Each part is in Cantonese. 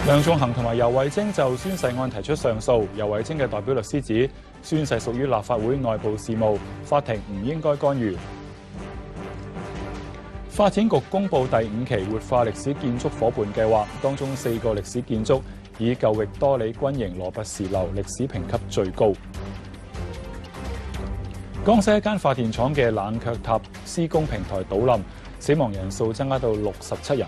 梁頌恆同埋游蕙禎就宣誓案提出上訴。游蕙禎嘅代表律師指，宣誓屬於立法會內部事務，法庭唔應該干預。發展局公布第5期活化歷史建築伙伴計劃，當中4個歷史建築以舊域多利軍營羅拔士樓歷史評級最高。江西一間發電廠嘅冷卻塔施工平台倒冧，死亡人數增加到67人。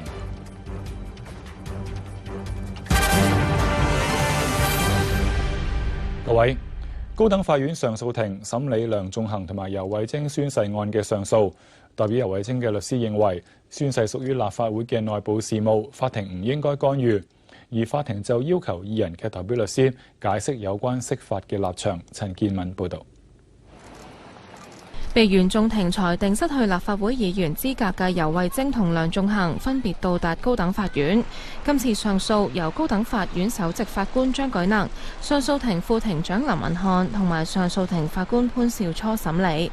各位，高等法院上訴庭審理梁頌恆同埋游蕙禎宣誓案嘅上訴。代表游蕙禎嘅律師認為，宣誓屬於立法會嘅內部事務，法庭唔應該干預。而法庭就要求二人嘅代表律師解釋有關釋法嘅立場。陳建敏報導。被原訟庭裁定失去立法會議員資格嘅游蕙禎同梁頌恆分別到達高等法院。今次上訴由高等法院首席法官張舉能、上訴庭副庭長林文漢同埋上訴庭法官潘兆初審理。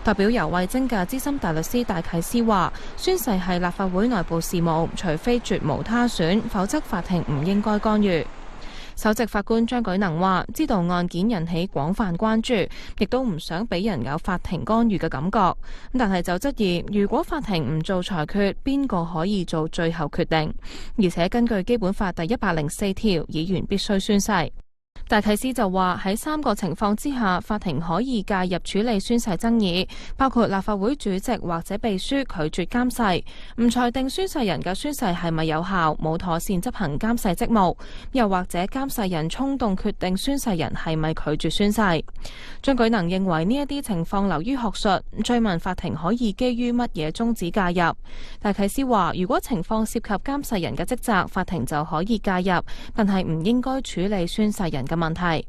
代表游蕙禎嘅資深大律師戴啟思話：宣誓係立法會內部事務，除非絕無他選，否則法庭唔應該干預。首席法官張舉能話：知道案件引起廣泛關注，亦都唔想俾人有法庭干預嘅感覺。但係就質疑，如果法庭唔做裁決，邊個可以做最後決定？而且根據基本法第104條，議員必須宣誓。戴啟思就話喺3個情況之下，法庭可以介入處理宣誓爭議，包括立法會主席或者秘書拒絕監誓，唔裁定宣誓人嘅宣誓係咪有效，冇妥善執行監誓職務，又或者監誓人衝動決定宣誓人係咪拒絕宣誓。張舉能認為呢一啲情況流於學術，追問法庭可以基於乜嘢宗旨介入。戴啟思話：如果情況涉及監誓人嘅職責，法庭就可以介入，但係唔應該處理宣誓人嘅問題。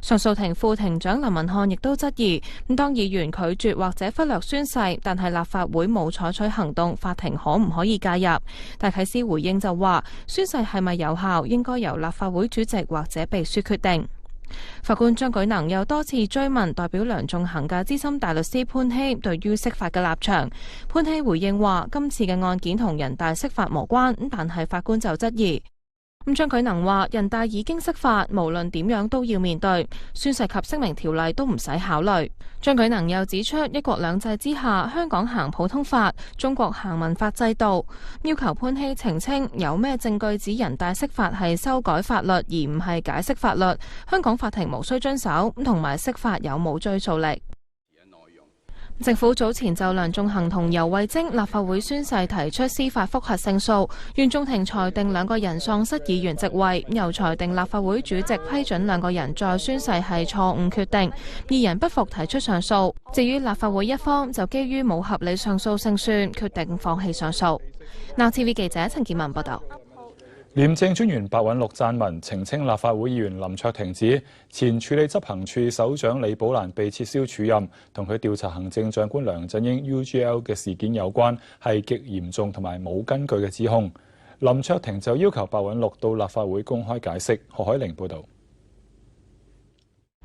上訴庭副庭長林文漢亦都質疑，當議員拒絕或者忽略宣誓，但係立法會冇採取行動，法庭可唔可以介入？戴啟思回應就話：宣誓係咪有效，應該由立法會主席或者秘書決定。法官張舉能又多次追問代表梁頌恆嘅資深大律師潘希對於釋法嘅立場。潘希回應話：今次嘅案件同人大釋法無關，但係法官就質疑。張舉能話：人大已經釋法，無論點樣都要面對，宣誓及聲明條例都唔使考慮。張舉能又指出，一國兩制之下，香港行普通法，中國行民法制度，要求潘希澄清有咩證據指人大釋法係修改法律而唔係解釋法律，香港法庭無需遵守，同埋釋法有冇追溯力。政府早前就梁頌恆同游蕙禎立法會宣誓提出司法覆核勝訴，原訟庭裁定2個人喪失議員席位，又裁定立法會主席批准2個人再宣誓係錯誤決定，2人不服提出上訴。至於立法會一方就基於冇合理上訴勝算，決定放棄上訴。Now TV 記者陳建文報道。廉政專員白韞六撰文澄清，立法會議員林卓廷指前處理執行處首長李寶蘭被撤銷署任，同佢調查行政長官梁振英 UGL 嘅事件有關，係極嚴重同埋冇根據嘅指控。林卓廷就要求白韞六到立法會公開解釋。何海玲報導。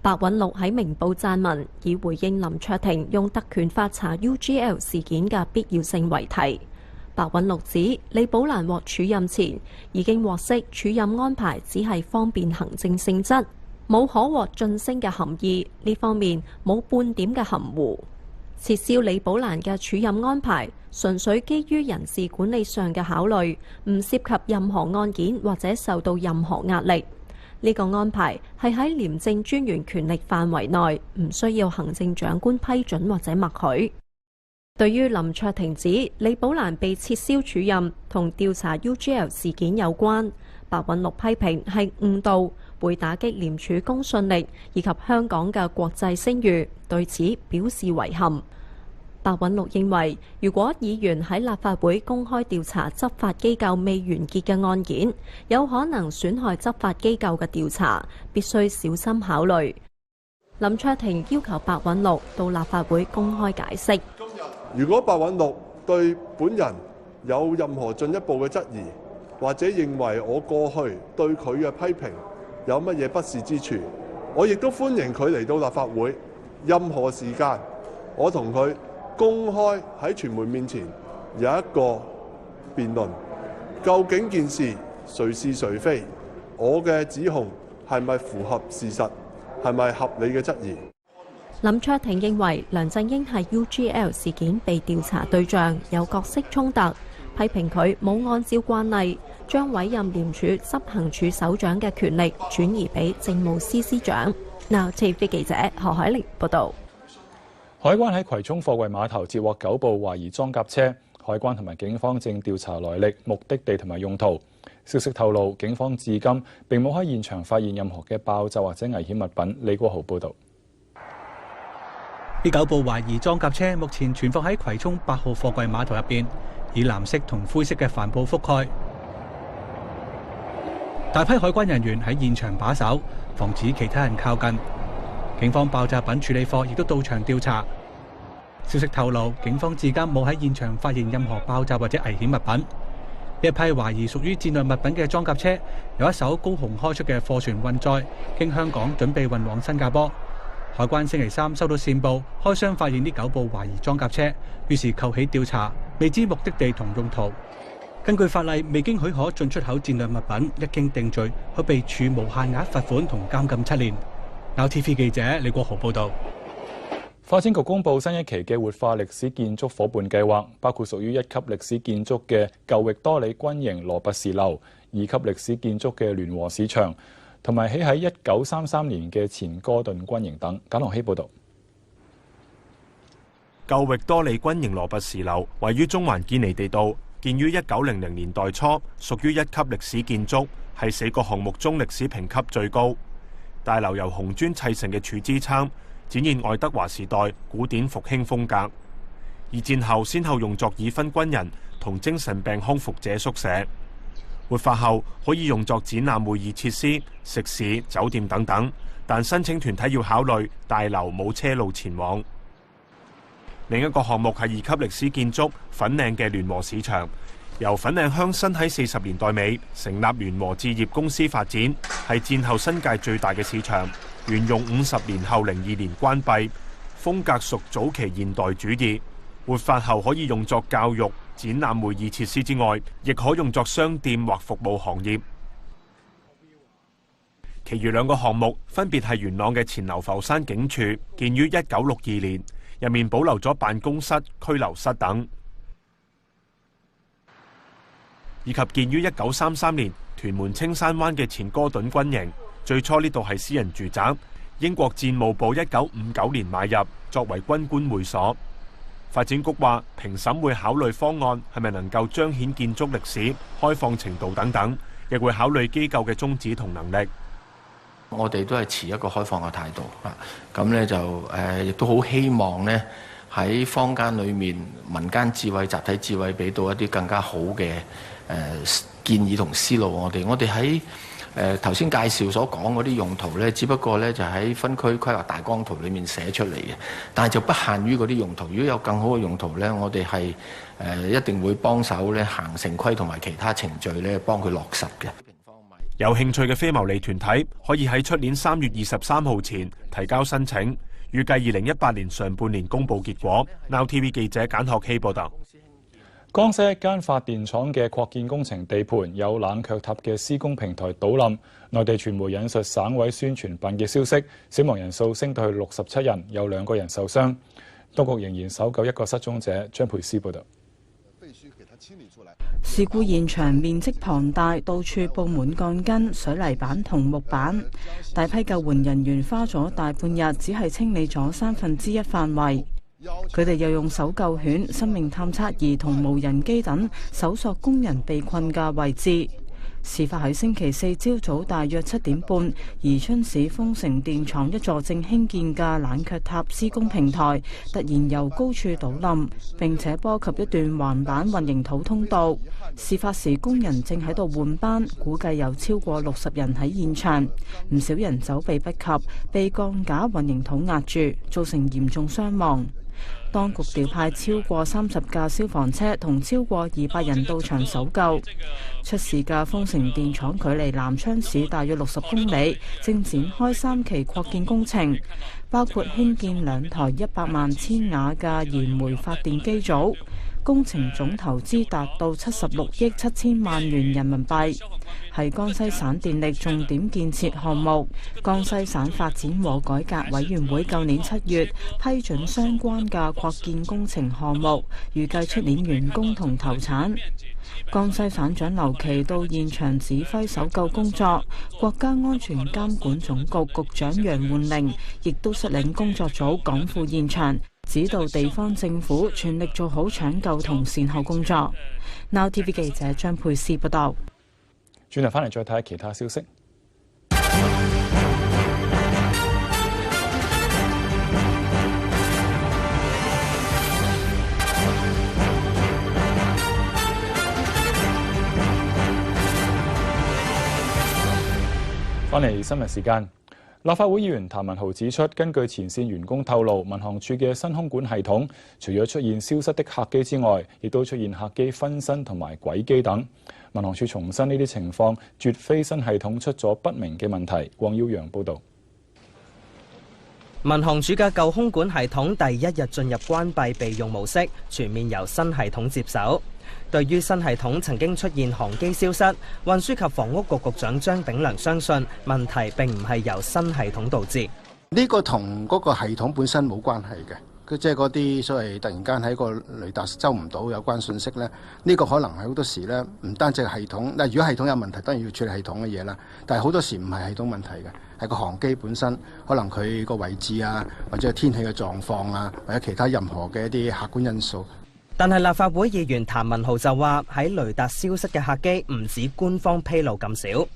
白韞六喺明報撰文，以回應林卓廷用特權法查 UGL 事件嘅必要性為題。白韞六指李寶蘭獲署任前已經獲悉署任安排只係方便行政性質，冇可獲晉升嘅含義，呢方面冇半點嘅含糊。撤銷李寶蘭嘅署任安排純粹基於人事管理上嘅考慮，唔涉及任何案件或者受到任何壓力。呢個安排係喺廉政專員權力範圍內，唔需要行政長官批准或者默許。對於林卓廷指李寶蘭被撤銷署任同調查 UGL 事件有關，白韞六批評係誤導，會打擊廉署公信力以及香港嘅國際聲譽，對此表示遺憾。白韞六認為，如果議員喺立法會公開調查執法機構未完結嘅案件，有可能損害執法機構嘅調查，必須小心考慮。林卓廷要求白韞六到立法會公開解釋。如果白韞六對本人有任何進一步嘅質疑，或者認為我過去對佢嘅批評有乜嘢不是之處，我亦都歡迎佢嚟到立法會，任何時間我同佢公開喺傳媒面前有一個辯論，究竟件事誰是誰非，我嘅指控係咪符合事實，係咪合理嘅質疑。林卓廷認為梁振英係 UGL 事件被調查對象，有角色衝突，批評佢冇按照慣例將委任廉署執行處首長嘅權力轉移俾政務司司長。Now TV 記者何海玲報導。海關喺葵涌貨櫃碼頭截獲9部懷疑裝甲車，海關同埋警方正調查來歷、目的地同埋用途。消息透露，警方至今並冇喺現場發現任何嘅爆炸或者危險物品。李國豪報導。呢9部懷疑裝甲車目前存放喺葵涌8號貨櫃碼頭入邊，以藍色同灰色嘅帆布覆蓋。大批海關人員喺現場把守，防止其他人靠近。警方爆炸品處理課亦都到場調查。消息透露，警方至今冇喺現場發現任何爆炸或者危險物品。呢一批懷疑屬於戰略物品嘅裝甲車，由一艘高雄開出嘅貨船運載，經香港準備運往新加坡。海關星期3收到線報，開箱發現呢9部懷疑裝甲車，於是扣起調查，未知目的地同用途。根據法例，未經許可進出口戰略物品，一經定罪，可被處無限額罰款同監禁7年。Now TV 記者李國豪報導。發展局公布新一期嘅活化歷史建築伙伴計劃，包括屬於1級歷史建築嘅舊域多利軍營羅拔士樓，2級歷史建築嘅聯和市場，同埋起喺1933年嘅前哥頓軍營等。簡樂希報導。舊域多利軍營羅拔士樓位於中環堅尼地道，建於1900年代初，屬於1級歷史建築，係4個項目中歷史評級最高。大樓由紅磚砌成嘅柱支撐，展現愛德華時代古典復興風格。二戰後先後用作已婚軍人同精神病康復者宿舍，活化後可以用作展覽會議設施、食肆、酒店等等，但申請團體要考慮大樓冇車路前往。另一個項目係2級歷史建築粉嶺嘅聯和市場，由粉嶺鄉紳喺40年代尾成立聯和置業公司發展，係戰後新界最大嘅市場。沿用50年後02年關閉，風格屬早期現代主義。活化後可以用作教育、展覽會議設施之外，亦可用作商店或服務行業。其餘2個項目分別係元朗嘅前流浮山警署，建於1962年，入面保留咗辦公室、拘留室等，以及建於1933年屯門青山灣嘅前哥頓軍營。最初呢度係私人住宅，英國戰務部1959年買入，作為軍官會所。發展局話，評審會考慮方案係咪能夠彰顯建築歷史、開放程度等等，亦會考慮機構嘅宗旨同能力。我哋都係持一個開放嘅態度啊，咁呢就亦都好希望呢喺坊間裏面民間智慧、集體智慧俾到一啲更加好嘅建議同思路。我哋喺頭先介紹所講嗰啲用途呢，只不過呢就喺分區規劃大綱圖裏面寫出嚟嘅，但係就不限於嗰啲用途。如果有更好嘅用途呢，我哋係一定會幫手呢行城規同埋其他程序呢幫佢落實嘅。有興趣嘅非牟利團體可以喺出年3月23號前提交申請，預計2018年上半年公佈結果。Now TV 記者簡學希報導。江西一間發電廠嘅擴建工程地盤有冷卻塔嘅施工平台倒冧，內地傳媒引述省委宣傳辦嘅消息，死亡人數升到去67人，有2個人受傷。當局仍然搜救1個失蹤者。張培思報導。事故現場面積龐大，到處佈滿鋼筋、水泥板同木板，大批救援人員花咗大半日，只係清理咗1/3範圍。佢哋又用搜救犬、生命探測儀同無人機等搜索工人被困嘅位置。事發喺星期4朝早大約7點半，宜春市豐城電廠一座正興建嘅冷卻塔施工平台突然由高處倒冧，並且波及一段橫板混凝土通道。事發時工人正喺度換班，估計有超過60人喺現場，唔少人走避不及，被鋼架混凝土壓住，造成嚴重傷亡。當局調派超過30架消防車同超過200人到場搜救。出事嘅豐城電廠距離南昌市大約60公里，正展開3期擴建工程，包括興建2台100萬千瓦嘅燃煤發電機組。工程總投資達到76億7千萬元人民幣，係江西省電力重點建設項目。江西省發展和改革委員會舊年7月批准相關嘅擴建工程項目，預計出年完工同投產。江西省長劉奇到現場指揮搜救工作，國家安全監管總局局長楊煥玲亦都率領工作組趕赴現場，指導地方政府全力做好搶救同善後工作。Now TV 記者張佩斯報道。轉頭翻嚟再睇下其他消息。翻嚟新聞時間，立法會議員譚文豪指出，根據前線員工透露，民航處嘅新空管系統除咗出現消失的客機之外，亦都出現客機分身同埋軌機等。民航處重申呢啲情況絕非新系統出咗不明嘅問題。黃耀揚報導。民航處嘅舊空管系統第一日進入關閉備用模式，全面由新系統接手。對於新系統曾經出現航機消失，運輸及房屋局局長張炳良相信問題並唔係由新系統導致。呢個同嗰個系統本身冇關係嘅，即係嗰啲所謂突然間喺個雷達收唔到有關信息咧，呢個可能係好多時咧唔單止係系統。嗱，如果系統有問題，當然要處理系統嘅嘢啦。但係好多時唔係系統問題嘅，係個航機本身，可能佢個位置啊，或者天氣嘅狀況啊，或者其他任何嘅一啲客觀因素。但係立法會議員譚文豪就話，喺雷達消失嘅客機唔止官方披露咁少。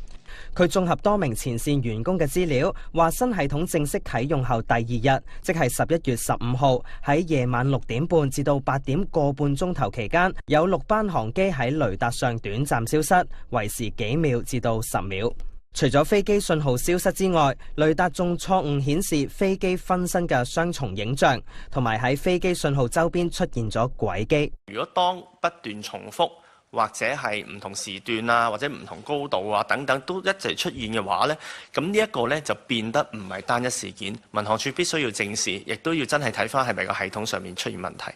佢綜合多名前線員工嘅資料，話新系統正式啟用後第二日，即係11月15號，喺夜晚6點半至到8點個半鐘頭期間，有6班航機喺雷達上短暫消失，維持幾秒至到10秒。除咗飛機信號消失之外，雷達仲錯誤顯示飛機分身嘅雙重影像，同埋喺飛機信號周邊出現咗軌機。如果當不斷重複，或者係唔同時段啊，或者唔同高度啊等等都一齊出現嘅話呢，咁呢一個呢就變得唔係單一事件，民航處必須要正視，亦都要真係睇翻係咪個系統上面出現問題。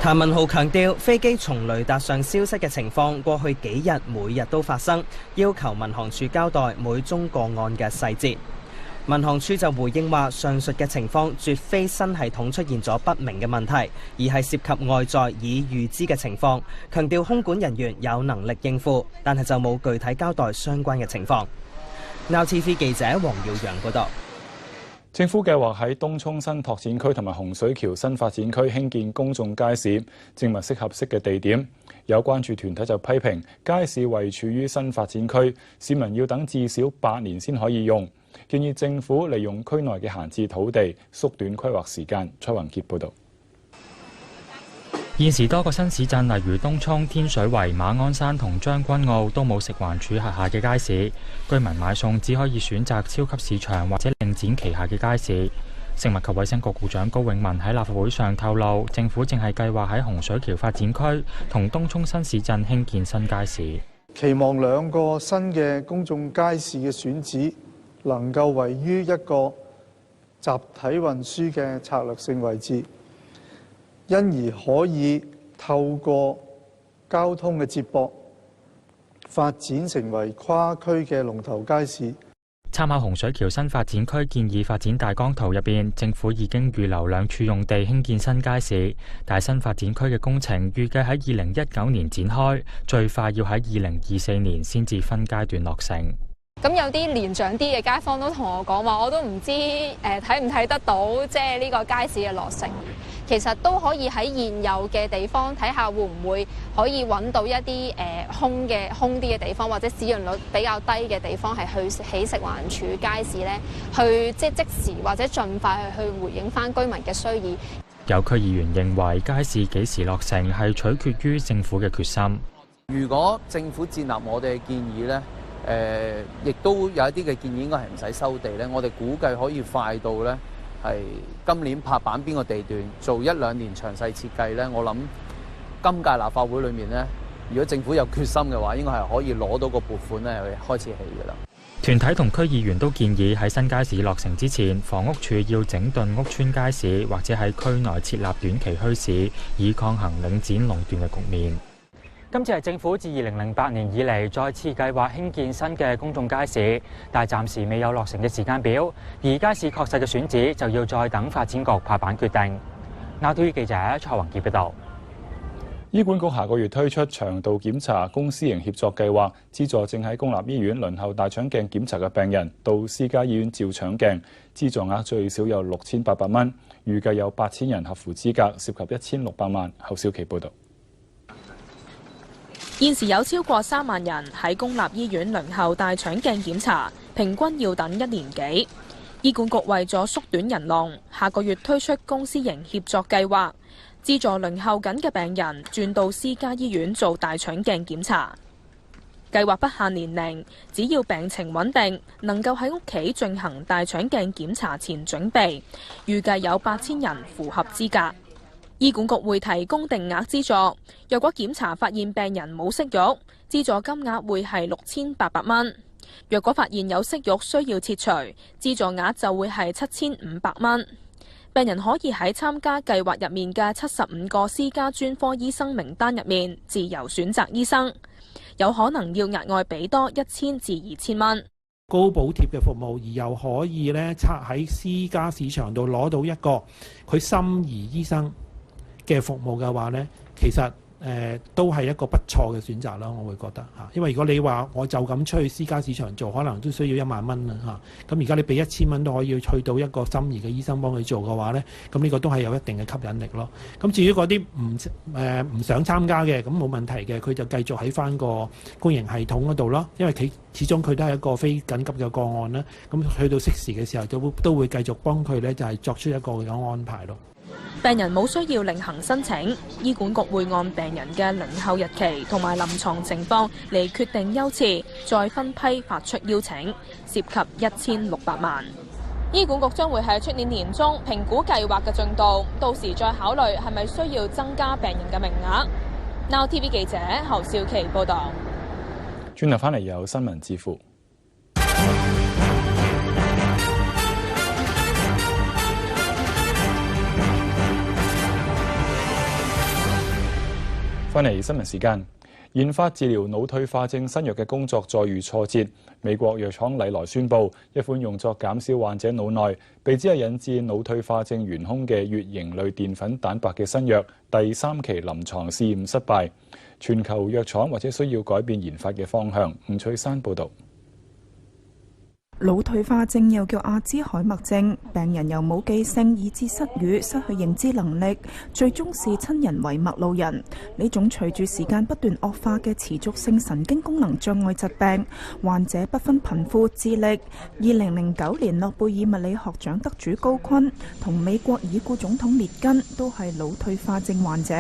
譚文豪強調，飛機從雷達上消失嘅情況過去幾日每日都發生，要求民航處交代每宗個案嘅細節。民航處就回應話，上述嘅情況絕非新系統出現咗不明嘅問題，而係涉及外在已預知嘅情況，強調空管人員有能力應付，但係就冇具體交代相關嘅情況。Now TV 記者黃耀揚報道。政府計劃喺東涌新拓展區同埋洪水橋新發展區興建公眾街市，正物色合適嘅地點。有關注團體就批評街市位處於新發展區，市民要等至少8年先可以用。建議政府利用區內嘅閒置土地，縮短規劃時間。蔡宏傑報導。現時多個新市鎮，例如東涌、天水圍、馬鞍山同將軍澳，都冇食環署轄下嘅街市。居民買餸只可以選擇超級市場或者領展旗下嘅街市。食物及衛生局局長高永文喺立法會上透露，政府正係計劃喺洪水橋發展區同東涌新市鎮興建新街市。期望兩個新嘅公眾街市嘅選址能夠位於一個集體運輸嘅策略性位置，因而可以透過交通嘅接駁，發展成為跨區嘅龍頭街市。參考洪水橋新發展區建議發展大綱圖入邊，政府已經預留2處用地興建新街市，但新發展區嘅工程預計喺2019年展開，最快要喺2024年先至分階段落成。咁有啲年長啲嘅街坊都同我講話，我都唔知睇唔睇得到，即係呢個街市嘅落成。其實都可以喺現有嘅地方睇下會唔會可以揾到一啲空啲嘅地方，或者使用率比較低嘅地方，係去起食環署街市咧，去即時或者盡快去回應翻居民嘅需要。有區議員認為街市幾時落成係取決於政府嘅決心。如果政府接納我哋嘅建議咧，亦都有一啲嘅建議應該係唔使收地咧，我哋估計可以快到咧係今年拍板邊個地段做1-2年詳細設計咧。我諗今屆立法會裏面咧，如果政府有決心嘅話，應該係可以攞到個撥款咧，去開始起㗎啦。團體同區議員都建議喺新街市落成之前，房屋署要整頓屋邨街市，或者喺區內設立短期墟市，以抗衡領展壟斷嘅局面。今次係政府自2008年以嚟再次計劃興建新嘅公眾街市，但係暫時未有落成嘅時間表。而街市確實嘅選址就要再等發展局拍板決定。NowTV 記者蔡宏傑報導。醫管局下個月推出腸道檢查公私營協作計劃，資助正喺公立醫院輪候大腸鏡檢查嘅病人到私家醫院照腸鏡，資助額最少有6800蚊，預計有8000人合乎資格，涉及1600萬。侯少琪報導。現時有超過3萬人喺公立醫院輪候大腸鏡檢查，平均要等1年幾。醫管局為咗縮短人龍，下個月推出公私營協作計劃，資助輪候緊嘅病人轉到私家醫院做大腸鏡檢查。計劃不限年齡，只要病情穩定，能夠喺屋企進行大腸鏡檢查前準備，預計有8000人符合資格。醫管局會提供定額資助，若果檢查發現病人冇息肉，資助金額會係6800蚊；若果發現有息肉需要切除，資助額就會係7500蚊。病人可以喺參加計劃入面嘅75個私家專科醫生名單入面自由選擇醫生，有可能要額外俾多1000至2000蚊。高補貼嘅服務，而又可以咧喺私家市場度攞到一個佢心儀醫生嘅服務嘅話呢，其實都係一個不錯嘅選擇啦，我會覺得嚇。因為如果你話我就咁出去私家市場做，可能都需要1萬蚊啦嚇。咁而家你俾1000蚊都可以去到一個心儀嘅醫生幫佢做嘅話呢，咁呢個都係有一定嘅吸引力咯。咁至於嗰啲唔想參加嘅，咁冇問題嘅，佢就繼續喺翻個公營系統嗰度咯。因為始終佢都係一個非緊急嘅個案啦。咁去到適時嘅時候，都會繼續幫佢呢，就係作出一個咁安排咯。病人冇需要另行申請，醫管局會按病人嘅輪候日期同埋臨床情況嚟決定優次，再分批發出邀請，涉及1600萬。醫管局將會喺出年年中評估計劃嘅進度，到時再考慮係咪需要增加病人嘅名額。NowTV 記者侯少琪報導。轉頭翻嚟有新聞之父。翻嚟新聞時間，研發治療腦退化症新藥嘅工作再遇挫折。美國藥廠禮來宣布，一款用作減少患者腦內被指係引致腦退化症元兇嘅乙型類澱粉蛋白嘅新藥第3期臨床試驗失敗。全球藥廠或者需要改變研發嘅方向。吳翠珊報導。腦退化症又叫阿茲海默症，病人由冇記性以致失語、失去認知能力，最終視親人為陌路人。呢種隨住時間不斷惡化嘅持續性神經功能障礙疾病，患者不分貧富智力。2009年諾貝爾物理學獎得主高錕同美國已故總統列根都係腦退化症患者。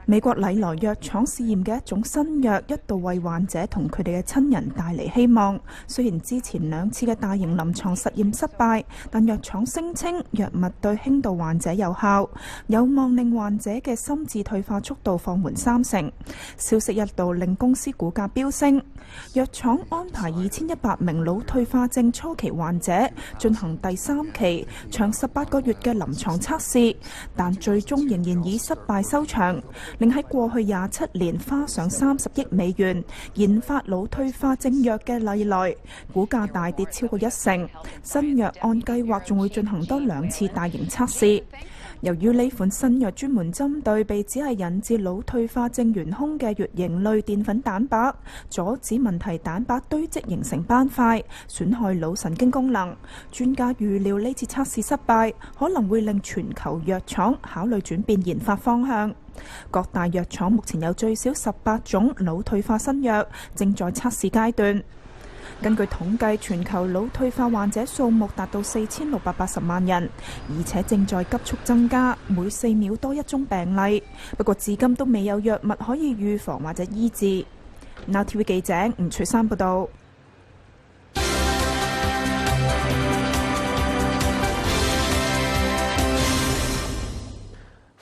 美國禮來藥廠試驗嘅一種新藥一度為患者同佢哋嘅親人帶嚟希望。雖然之前2次嘅大型臨床實驗失敗，但藥廠聲稱藥物對輕度患者有效，有望令患者嘅心智退化速度放緩30%。消息一度令公司股價飆升。藥廠安排2100名腦退化症初期患者進行第3期長18個月嘅臨床測試，但最終仍然以失敗收場，令喺過去27年花上30億美元研發腦退化症藥嘅禮來股價大跌超過1成。新藥按計劃仲會進行多2次大型測試。由於呢款新藥專門針對被指係引致腦退化症元兇嘅乙型類澱粉蛋白，阻止問題蛋白堆積形成斑塊，損害腦神經功能。專家預料呢次測試失敗，可能會令全球藥廠考慮轉變研發方向。各大藥廠目前有最少18種腦退化新藥正在測試階段。根據統計，全球腦退化患者數目達到4680萬人，而且正在急速增加，每4秒多一宗病例。不過至今都未有藥物可以預防或者醫治。NowTV 記者吳翠珊報道。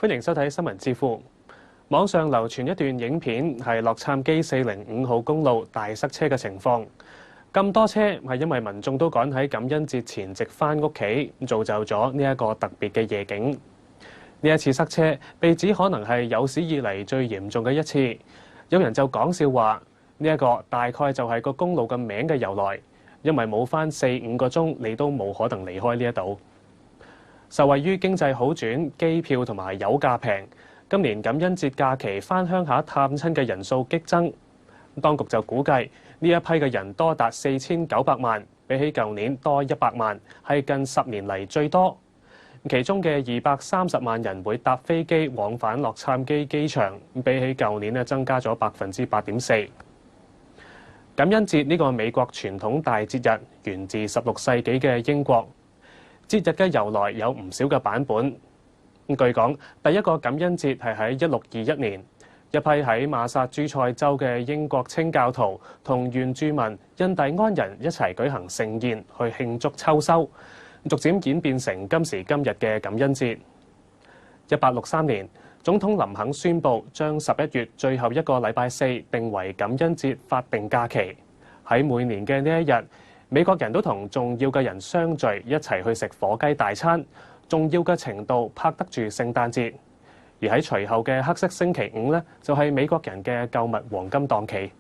歡迎收睇新聞之父。網上流傳一段影片，係洛杉磯405號公路大塞車嘅情況。咁多車係因為民眾都趕喺感恩節前夕返屋企，造就咗呢一個特別嘅夜景。呢一次塞車被指可能係有史以嚟最嚴重嘅一次，有人就講笑話呢一個大概就係個公路嘅名嘅由來，因為冇返4-5個鐘你都冇可能離開呢一度。受惠於經濟好轉、機票同埋油價平，今年感恩節假期返鄉下探親嘅人數激增。當局就估計呢一批嘅人多達4900萬，比起舊年多100萬，係近10年嚟最多。其中嘅230萬人會搭飛機往返洛杉磯機場，比起舊年增加咗8.4%。感恩節呢個美國傳統大節日源自16世紀嘅英國，節日嘅由來有唔少嘅版本。據講，第一個感恩節係喺1621年。一批喺馬薩諸塞州嘅英國清教徒同原住民印第安人一齊舉行盛宴去慶祝秋收，逐漸演變成今時今日嘅感恩節。1863年，總統林肯宣布將11月最後一個禮拜四定為感恩節法定假期。喺每年嘅呢一日，美國人都同重要嘅人相聚，一齊去食火雞大餐，重要嘅程度拍得住聖誕節。而喺隨後嘅黑色星期五呢，就係美國人嘅購物黃金檔期。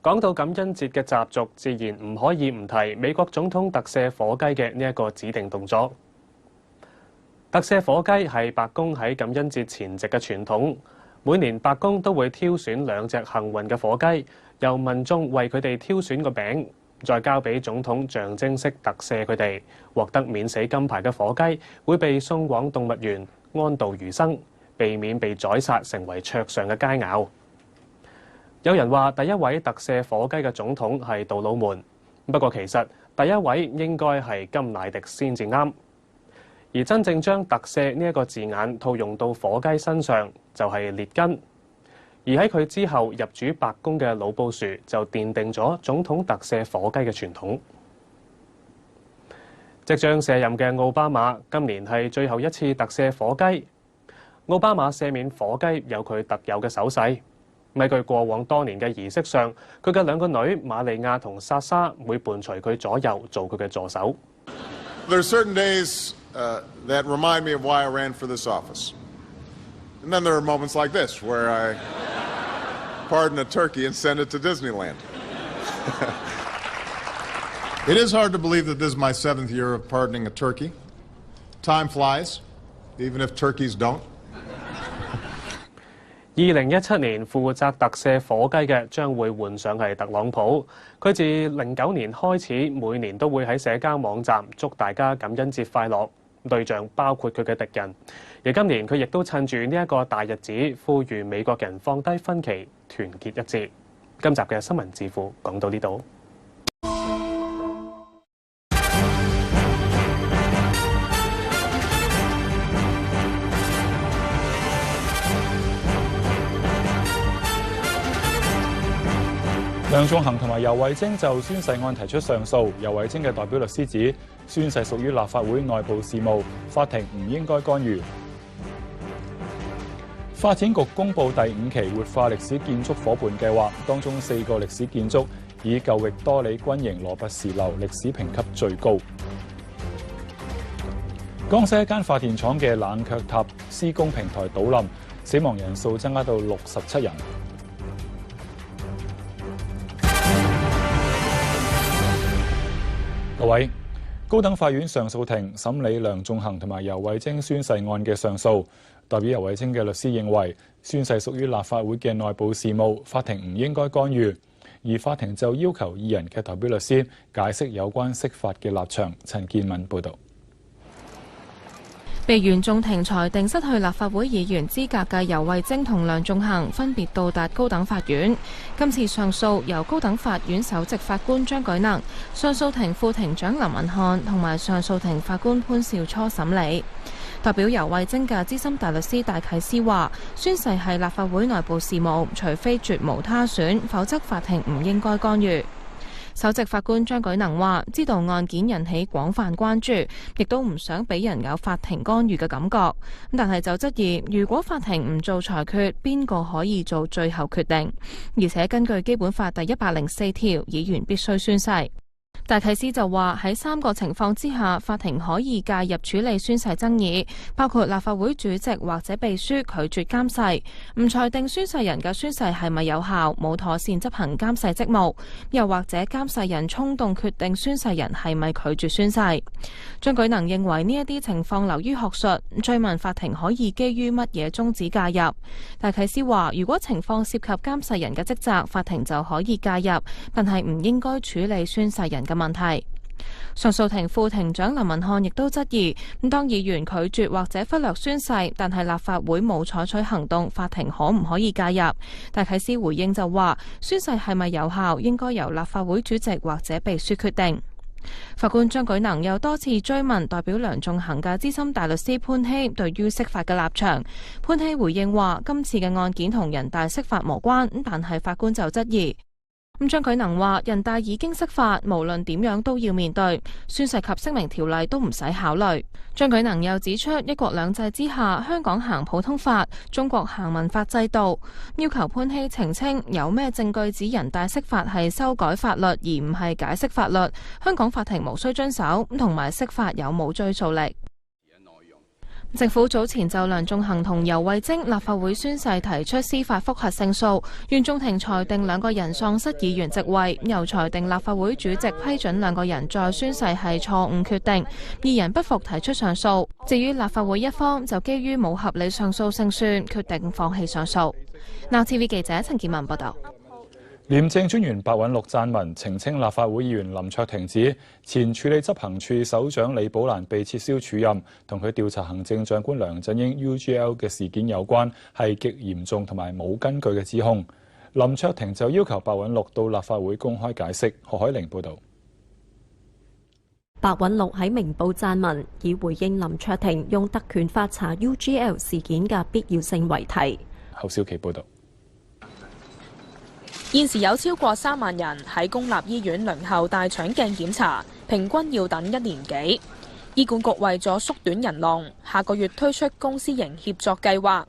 講到感恩節嘅習俗，自然唔可以唔提美國總統特赦火雞嘅呢一個指定動作。特赦火雞係白宮喺感恩節前夕嘅傳統，每年白宮都會挑選2隻幸運嘅火雞，由民眾為佢哋挑選個餅，再交俾總統象徵式特赦佢哋。獲得免死金牌嘅火雞會被送往動物園安度餘生，避免被宰殺成為桌上嘅佳肴。有人話第一位特赦火雞嘅總統係杜魯門，不過其實第一位應該係甘迺迪先至啱。而真正將特赦呢一個字眼套用到火雞身上，就係列根。而喺佢之後入主白宮嘅老布殊就奠定咗總統特赦火雞嘅傳統。即將卸任嘅奧巴馬今年係最後一次特赦火雞。奧巴馬赦免火雞有佢特有嘅手勢。喺佢過往多年嘅儀式上，佢嘅2個女瑪利亞同莎莎會伴隨佢左右做佢嘅助手。There are certain days that remind me of why I ran for this office. And then there are moments like this where I pardon a turkey and send it to Disneyland. It is hard to believe that this is my 7th year of pardoning a turkey. Time flies, even if turkeys don't. 2017年負責特赦火雞嘅將會換上係特朗普。佢自09年開始，每年都會喺社交網站祝大家感恩節快樂，對象包括佢嘅敵人。而今年佢亦都趁住呢一個大日子，呼籲美國人放低分歧，團結一致。今集嘅新聞智庫講到呢度。梁頌恆同埋游蕙禎就宣誓案提出上訴。游蕙禎嘅代表律師指，宣誓屬於立法會內部事務，法庭唔應該干預。發展局公布第5期活化歷史建築伙伴計劃，當中4個歷史建築以舊域多利軍營羅拔士樓歷史評級最高。江西一間發電廠嘅冷卻塔施工平台倒冧，死亡人數增加到67人。各位，高等法院上訴庭審理梁頌恆同埋游蕙禎宣誓案嘅上訴。代表游蕙禎嘅律師認為，宣誓屬於立法會嘅內部事務，法庭唔應該干預。而法庭就要求2人嘅代表律師解釋有關釋法嘅立場。陳建敏報導。被原訟庭裁定失去立法會議員資格嘅游蕙禎同梁頌恆分別到達高等法院。今次上訴由高等法院首席法官張舉能、上訴庭副庭長林文漢同埋上訴庭法官潘兆初審理。代表游蕙禎嘅資深大律師戴啟思話：宣誓係立法會內部事務，除非絕無他選，否則法庭唔應該干預。首席法官張舉能話：知道案件引起廣泛關注，亦都唔想俾人有法庭干預嘅感覺。但係就質疑，如果法庭唔做裁決，邊個可以做最後決定？而且根據基本法第104條，議員必須宣誓。戴啟思就話喺3個情況之下，法庭可以介入處理宣誓爭議，包括立法會主席或者秘書拒絕監誓，唔裁定宣誓人嘅宣誓係咪有效，冇妥善執行監誓職務，又或者監誓人衝動決定宣誓人係咪拒絕宣誓。張舉能認為呢一啲情況流於學術，追問法庭可以基於乜嘢宗旨介入。戴啟思話：如果情況涉及監誓人嘅職責，法庭就可以介入，但係唔應該處理宣誓人嘅問題。上訴庭副庭長林文漢亦都質疑，當議員拒絕或者忽略宣誓，但係立法會冇採取行動，法庭可唔可以介入？戴啟思回應就話：宣誓係咪有效，應該由立法會主席或者秘書決定。法官張舉能又多次追問代表梁頌恆嘅資深大律師潘希對於釋法嘅立場。潘希回應話：今次嘅案件同人大釋法無關，但係法官就質疑。張舉能話：人大已經釋法，無論點樣都要面對，宣誓及聲明條例都唔使考慮。張舉能又指出，一國兩制之下，香港行普通法，中國行民法制度，要求潘希澄清有咩證據指人大釋法係修改法律而唔係解釋法律，香港法庭無需遵守，同埋釋法有冇追溯力。政府早前就梁頌恆同游蕙禎立法會宣誓提出司法覆核勝訴，原訟庭裁定2個人喪失議員席位，又裁定立法會主席批准2個人再宣誓係錯誤決定，2人不服提出上訴。至於立法會一方就基於冇合理上訴勝算，決定放棄上訴。Now TV 記者陳建文報道。廉政專員白韞六撰文澄清，立法會議員林卓廷指前處理執行處首長李寶蘭被撤銷署任，同佢調查行政長官梁振英 UGL 嘅事件有關，係極嚴重同埋冇根據嘅指控。林卓廷就要求白韞六到立法會公開解釋。何海玲報導。白韞六喺明報撰文，以回應林卓廷用特權法查 UGL 事件嘅必要性為題。侯少琪報導。現時有超過3萬人喺公立醫院輪候大腸鏡檢查，平均要等1年幾。醫管局為咗縮短人龍，下個月推出公私營協作計劃，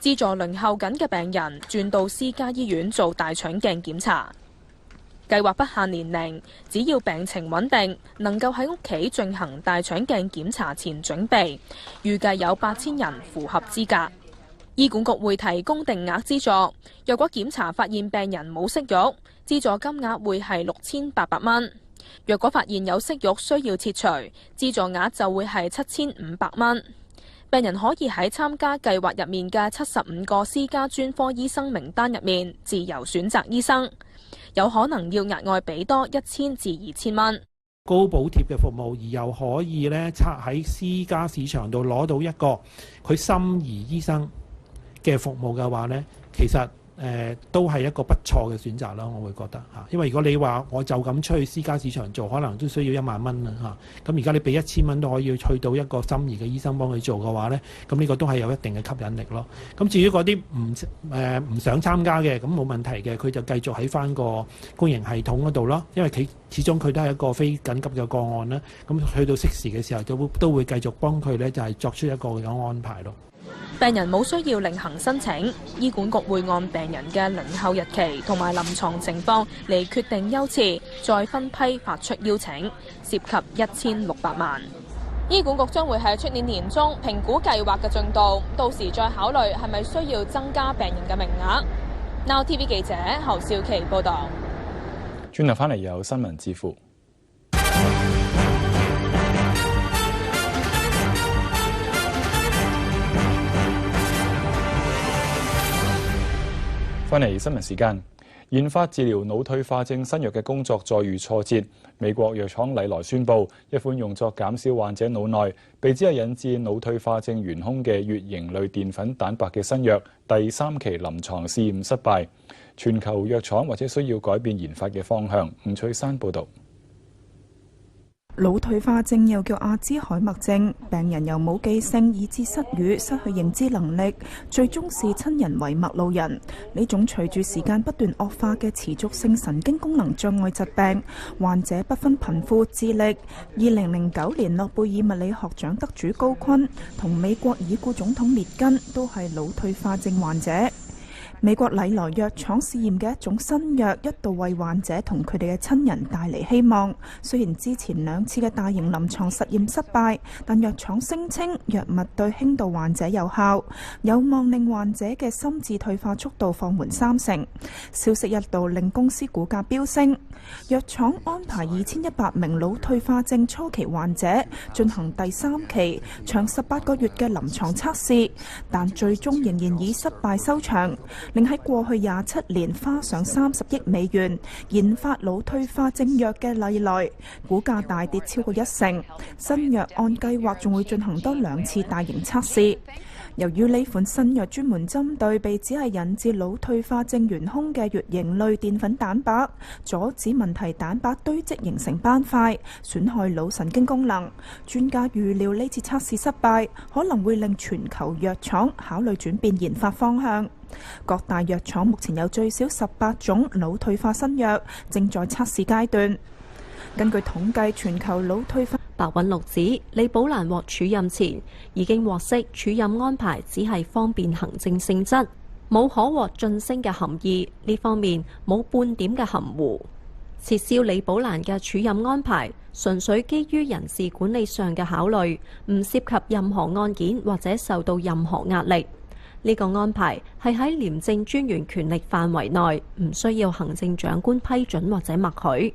資助輪候緊嘅病人轉到私家醫院做大腸鏡檢查。計劃不限年齡，只要病情穩定，能夠喺屋企進行大腸鏡檢查前準備，預計有8000人符合資格。醫管局會提供定額資助，若果檢查發現病人冇息肉，資助金額會係6800蚊；若果發現有息肉需要切除，資助額就會係7500蚊。病人可以喺參加計劃入面嘅75個私家專科醫生名單入面自由選擇醫生，有可能要額外俾多1000至2000蚊。高補貼嘅服務，而又可以咧喺私家市場度攞到一個佢心儀醫生嘅服務嘅話呢，其實都係一個不錯嘅選擇啦，我會覺得嚇。因為如果你話我就咁出去私家市場做，可能都需要1萬蚊啦嚇。咁而家你俾1000蚊都可以去到一個心儀嘅醫生幫佢做嘅話呢，咁呢個都係有一定嘅吸引力咯。咁至於嗰啲唔想參加嘅，咁冇問題嘅，佢就繼續喺翻個公營系統嗰度咯。因為始終佢都係一個非緊急嘅個案啦。咁去到適時嘅時候，都會繼續幫佢呢，就係作出一個咁安排咯。病人冇需要另行申請，醫管局會按病人嘅輪候日期同埋臨床情況嚟決定優次，再分批發出邀請，涉及1600萬。醫管局將會喺出年年中評估計劃嘅進度，到時再考慮係咪需要增加病人嘅名額。Now TV 記者侯少琪報導。轉頭翻嚟有新聞之父。翻嚟新聞時間，研發治療腦退化症新藥嘅工作再遇挫折。美國藥廠禮來宣布，一款用作減少患者腦內被指係引致腦退化症元兇嘅乙型類澱粉蛋白嘅新藥第3期臨床試驗失敗。全球藥廠或者需要改變研發嘅方向。吳翠珊報導。腦退化症又叫阿茲海默症，病人由冇記性以致失語、失去認知能力，最終視親人為陌路人。呢種隨住時間不斷惡化嘅持續性神經功能障礙疾病，患者不分貧富智力。2009年諾貝爾物理學獎得主高錕同美國已故總統列根都係腦退化症患者。美國禮來藥廠試驗嘅一種新藥一度為患者同佢哋嘅親人帶嚟希望。雖然之前2次嘅大型臨床實驗失敗，但藥廠聲稱藥物對輕度患者有效，有望令患者嘅心智退化速度放緩30%。消息一度令公司股價飆升。藥廠安排2100名腦退化症初期患者進行第3期長18個月嘅臨床測試，但最終仍然以失敗收場。令喺過去27年花上30億美元研發腦退化症藥嘅禮來，股價大跌超過1成。新藥按計劃仲會進行多2次大型測試。由於呢款新藥專門針對被指係引致腦退化症元兇嘅乙型類澱粉蛋白，阻止問題蛋白堆積形成斑塊，損害腦神經功能。專家預料呢次測試失敗，可能會令全球藥廠考慮轉變研發方向。各大藥廠目前有最少18種腦退化新藥正在測試階段。根據統計，全球腦退化白韞六指李寶蘭獲署任前已經獲悉署任安排只係方便行政性質，冇可獲晉升嘅含義，呢方面冇半點嘅含糊。撤銷李寶蘭嘅署任安排，純粹基於人事管理上嘅考慮，唔涉及任何案件或者受到任何壓力。呢個安排係喺廉政專員權力範圍內，唔需要行政長官批准或者默許。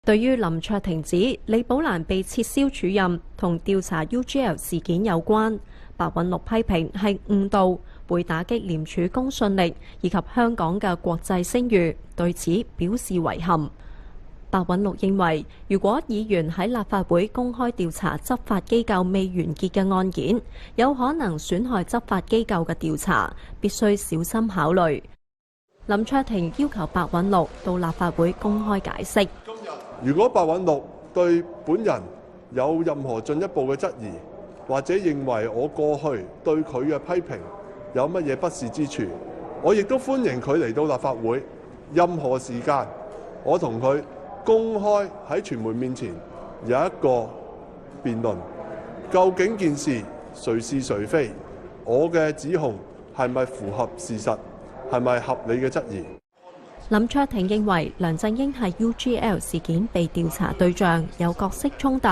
對於林卓廷指李寶蘭被撤銷署任同調查 UGL 事件有關，白韞六批評係誤導，會打擊廉署公信力以及香港嘅國際聲譽，對此表示遺憾。白韞六認為，如果議員喺立法會公開調查執法機構未完結嘅案件，有可能損害執法機構嘅調查，必須小心考慮。林卓廷要求白韞六到立法會公開解釋。如果白韞六對本人有任何進一步嘅質疑，或者認為我過去對佢嘅批評有乜嘢不是之處，我亦都歡迎佢嚟到立法會，任何時間我同佢公開喺傳媒面前有一個辯論，究竟件事誰是誰非，我嘅指控係咪符合事實，係咪合理嘅質疑。林卓廷認為梁振英係 UGL 事件被調查對象，有角色衝突，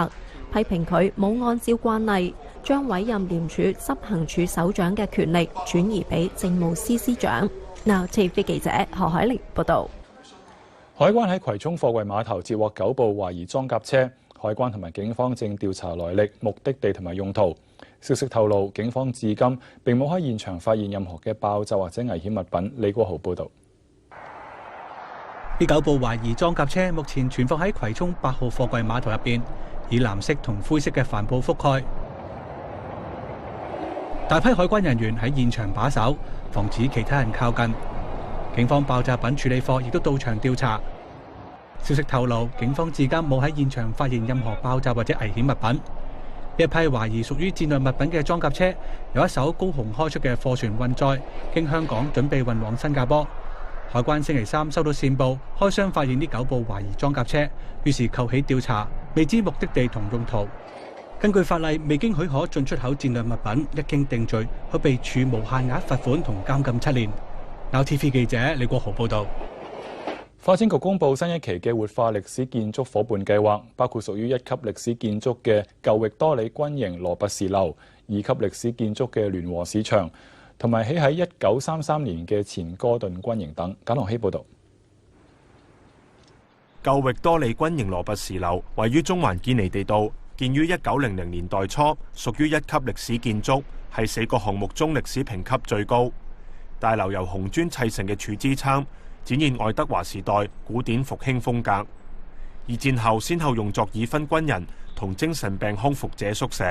批評佢冇按照慣例將委任廉署執行處首長嘅權力轉移俾政務司司長。Now TV 記者何海玲報道。海關喺葵涌貨櫃碼頭截獲9部懷疑裝甲車，海關同埋警方正調查來歷、目的地同埋用途。消息透露，警方至今並冇喺現場發現任何嘅爆炸或者危險物品。李國豪報導。呢9部懷疑裝甲車目前存放喺葵涌8號貨櫃碼頭入邊，以藍色同灰色嘅帆布覆蓋。大批海關人員喺現場把守，防止其他人靠近。警方爆炸品處理課亦都到場調查。消息透露，警方至今冇喺現場發現任何爆炸或者危險物品。呢一批懷疑屬於戰略物品嘅裝甲車，由一艘高雄開出嘅貨船運載，經香港準備運往新加坡。海關星期3收到線報，開箱發現呢9部懷疑裝甲車，於是扣起調查，未知目的地同用途。根據法例，未經許可進出口戰略物品，一經定罪，可被處無限額罰款同監禁7年。Now TV 記者李國豪報導。發展局公布新一期嘅活化歷史建築伙伴計劃，包括屬於1級歷史建築嘅舊域多利軍營羅拔士樓，2級歷史建築嘅聯和市場，同埋起喺1933年嘅前哥頓軍營等。簡樂希報導。舊域多利軍營羅拔士樓位於中環堅尼地道，建於1900年代初，屬於1級歷史建築，係4個項目中歷史評級最高。大樓由紅磚砌成嘅柱支撐，展現愛德華時代古典復興風格。二戰後先後用作已婚軍人同精神病康復者宿舍。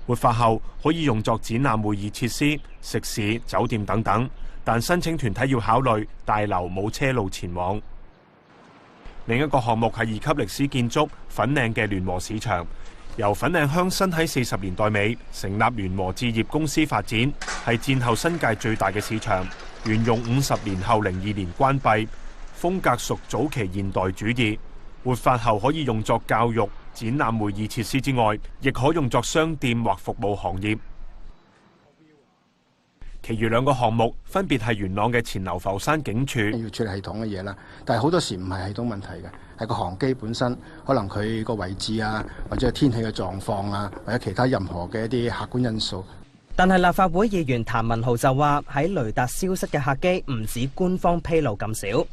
活化後可以用作展覽會議設施、食肆、酒店等等，但申請團體要考慮大樓冇車路前往。另一個項目係2級歷史建築粉嶺嘅聯和市場，由粉嶺鄉紳喺40年代尾成立聯和置業公司發展，係戰後新界最大嘅市場。沿用50年後02年關閉，風格屬早期現代主義。活化後可以用作教育、展覽、會議設施之外，亦可用作商店或服務行業。其餘2個項目分別係元朗嘅前流浮山警署，要處理系統嘅嘢啦，但係好多時唔係系統問題嘅，係個航機本身，可能佢個位置啊，或者係天氣嘅狀況啊，或者其他任何嘅一啲客觀因素。但係立法會議員譚文豪就話，喺雷達消失嘅客機唔止官方披露咁少。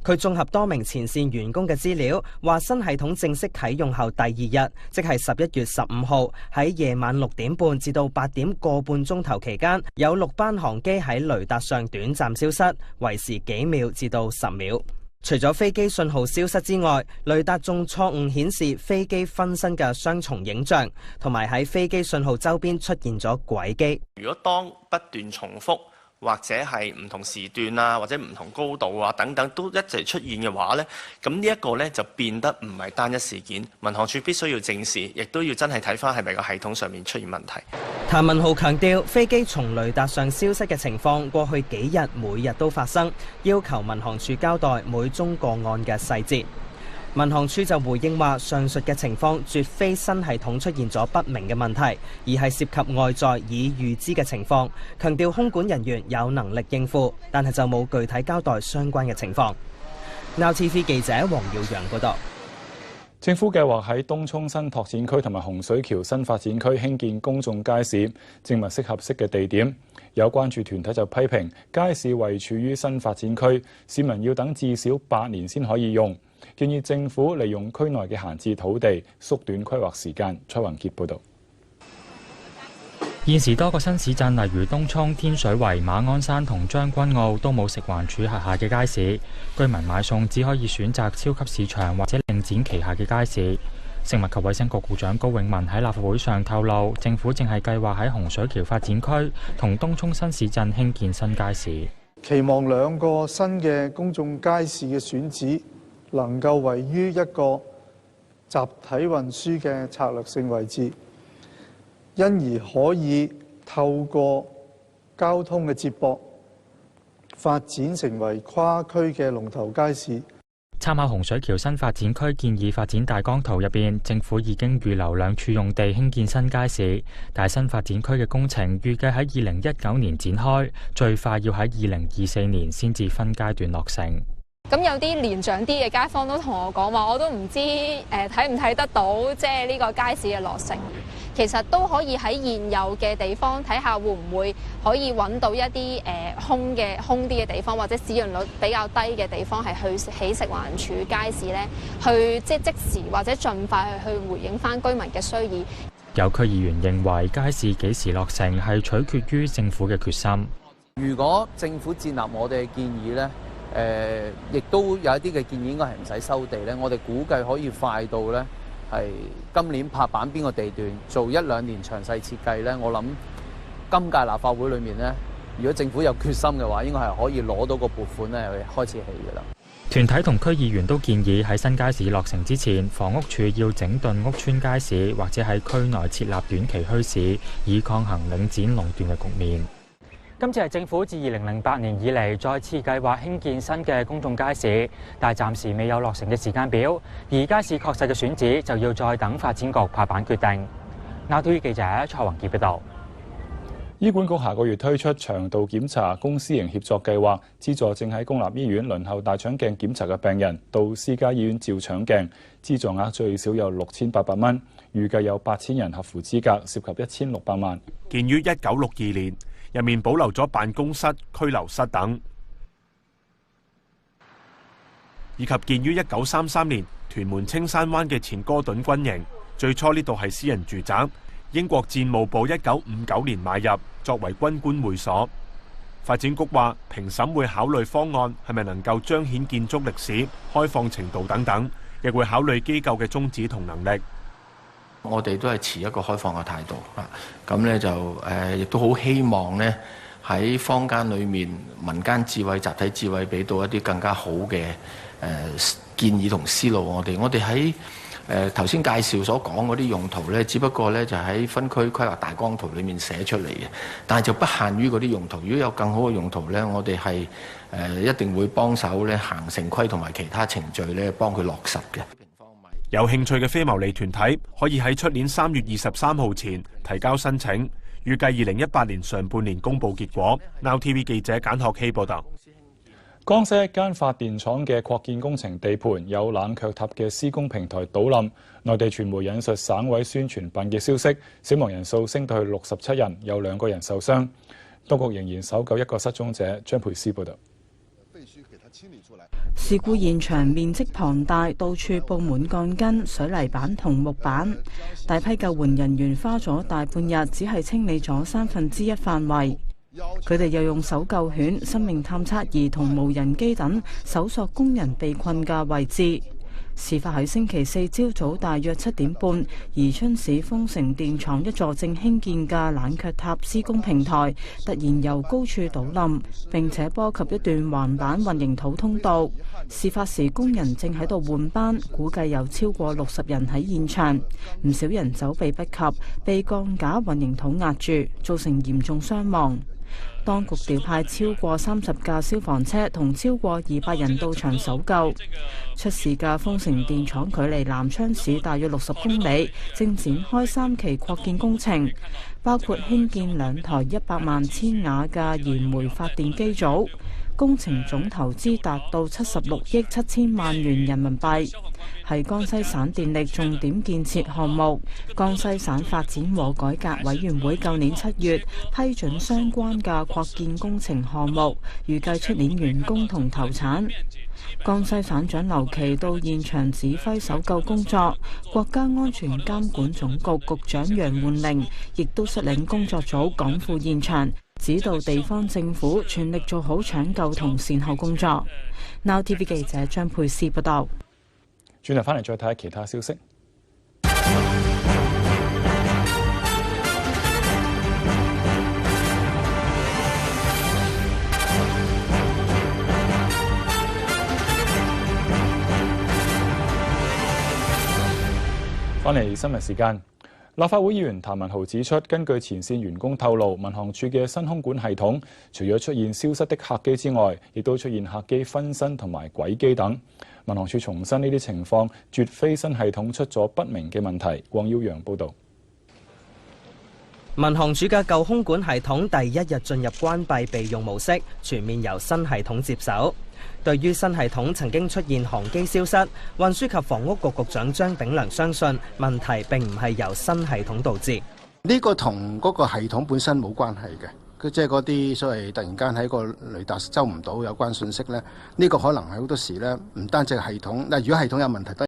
佢綜合多名前線員工嘅資料，話新系統正式啟用後第2日，即係11月15號，喺夜晚6點半至到8點個半鐘頭期間，有6班航機喺雷達上短暫消失，維持幾秒至到10秒。除咗飛機信號消失之外，雷達仲錯誤顯示飛機分身嘅雙重影像，同埋喺飛機信號周邊出現咗軌機。如果當不斷重複，或者係唔同時段啊，或者唔同高度啊等等都一直出現嘅話呢，咁呢一個呢就變得唔係單一事件，民航處必須要正視，亦都要真係睇翻係咪個系統上面出現問題。譚文豪強調，飛機從雷達上消失嘅情況過去幾日每日都發生，要求民航處交代每宗個案嘅細節。民航處就回應話，上述嘅情況絕非新系統出現咗不明嘅問題，而係涉及外在已預知嘅情況，強調空管人員有能力應付，但係就冇具體交代相關嘅情況。Now TV 記者黃耀陽報道。政府計劃喺東涌新拓展區同埋洪水橋新發展區興建公眾街市，正物色合適嘅地點。有關注團體就批評街市位處於新發展區，市民要等至少8年先可以用，建議政府利用區內嘅閒置土地，縮短規劃時間。蔡宏傑報導。現時多個新市鎮，例如東涌、天水圍、馬鞍山同將軍澳，都冇食環署轄下嘅街市，居民買餸只可以選擇超級市場或者領展旗下嘅街市。食物及衛生局局長高永文喺立法會上透露，政府正係計劃喺洪水橋發展區同東涌新市鎮興建新街市，期望2個新嘅公眾街市嘅選址能夠位於一個集體運輸嘅策略性位置，因而可以透過交通嘅接駁，發展成為跨區嘅龍頭街市。參考洪水橋新發展區建議發展大綱圖入邊，政府已經預留2處用地興建新街市，但新發展區嘅工程預計喺2019年展開，最快要喺2024年先至分階段落成。咁有啲年長啲嘅街坊都同我講話，我都唔知睇唔睇得到即係呢個街市嘅落成。其實都可以喺現有嘅地方睇下會唔會可以揾到一啲空啲嘅地方，或者使用率比較低嘅地方，係去起食環署街市咧，去即時或者盡快去回應翻居民嘅需要。有區議員認為街市幾時落成係取決於政府嘅決心。如果政府接納我哋嘅建議咧，亦都有一啲嘅建議應該係唔使收地咧，我哋估計可以快到咧係今年拍板邊個地段做1-2年詳細設計咧，我諗今屆立法會裏面咧，如果政府有決心嘅話，應該係可以攞到個撥款咧去開始起嘅啦。團體同區議員都建議喺新街市落成之前，房屋署要整頓屋邨街市，或者喺區內設立短期墟市，以抗衡領展壟斷嘅局面。今次係政府自2008年以嚟再次計劃興建新嘅公眾街市，但係暫時未有落成嘅時間表。而街市確實嘅選址就要再等發展局拍板決定。Now TV 記者蔡宏傑報導。醫管局下個月推出腸道檢查公私營協作計劃，資助正喺公立醫院輪候大腸鏡檢查嘅病人到私家醫院照腸鏡，資助額最少有6800蚊，預計有8000人合乎資格，涉及1600萬。建於1962年。入面保留咗辦公室、拘留室等，以及建於1933年屯門青山灣嘅前哥頓軍營。最初呢度係私人住宅，英國戰務部1959年買入，作為軍官會所。發展局話，評審會考慮方案係咪能夠彰顯建築歷史、開放程度等等，亦會考慮機構嘅宗旨同能力。我哋都係持一個開放嘅態度啊，咁咧就亦都好希望咧喺坊間裏面民間智慧、集體智慧，俾到一啲更加好嘅建議同思路。我哋喺頭先介紹所講嗰啲用途呢，只不過呢就喺分區規劃大綱圖裡面寫出嚟嘅，但係就不限於嗰啲用途。如果有更好嘅用途呢，我哋係一定會幫手呢行城規同埋其他程序呢幫佢落實嘅。有興趣嘅非牟利團體可以喺出年3月23號前提交申請，預計2018年上半年公佈結果。Now TV 記者簡學希報導。江西一間發電廠嘅擴建工程地盤有冷卻塔嘅施工平台倒冧，內地傳媒引述省委宣傳辦嘅消息，死亡人數升到去67人，有2個人受傷。當局仍然搜救一個失蹤者。張培思報導。事故現場面積龐大，到處佈滿鋼筋、水泥板同木板。大批救援人員花咗大半日，只係清理咗1/3範圍。佢哋又用搜救犬、生命探測儀同無人機等搜索工人被困嘅位置。事發喺星期4朝早大約7點半，宜春市豐城電廠一座正興建嘅冷卻塔施工平台突然由高處倒冧，並且波及一段橫板混凝土通道。事發時工人正喺度換班，估計有超過60人喺現場，唔少人走避不及，被鋼架混凝土壓住，造成嚴重傷亡。當局調派超過30架消防車同超過200人到場搜救。出事嘅豐城電廠距離南昌市大約60公里，正展開3期擴建工程，包括興建2台100萬千瓦嘅燃煤發電機組。工程總投資達到76億7千萬元人民幣，係江西省電力重點建設項目。江西省發展和改革委員會舊年7月批准相關嘅擴建工程項目，預計出年完工同投產。江西省長劉奇到現場指揮搜救工作，國家安全監管總局局長楊煥玲亦都率領工作組趕赴現場，指導地方政府全力做好搶救同善後工作。Now TV 記者張佩斯報道。轉頭翻嚟再睇下其他消息。翻嚟新聞時間。立法會議員譚文豪指出，根據前線員工透露，民航處嘅新空管系統除咗出現消失的客機之外，亦都出現客機分身同埋軌機等。民航處重申呢啲情況絕非新系統出咗不明嘅問題。黃耀陽報導。民航處嘅舊空管系統第一日進入關閉備用模式，全面由新系統接手。對於新系統曾經出現航機消失，運輸及房屋局局長張炳良相信問題並唔係由新系統導致。呢個同嗰個系統本身冇關係嘅，佢即係嗰啲所謂突然間喺個雷達收唔到有關信息咧，呢個可能係好多時咧，唔單止係系統，如果系統有問題，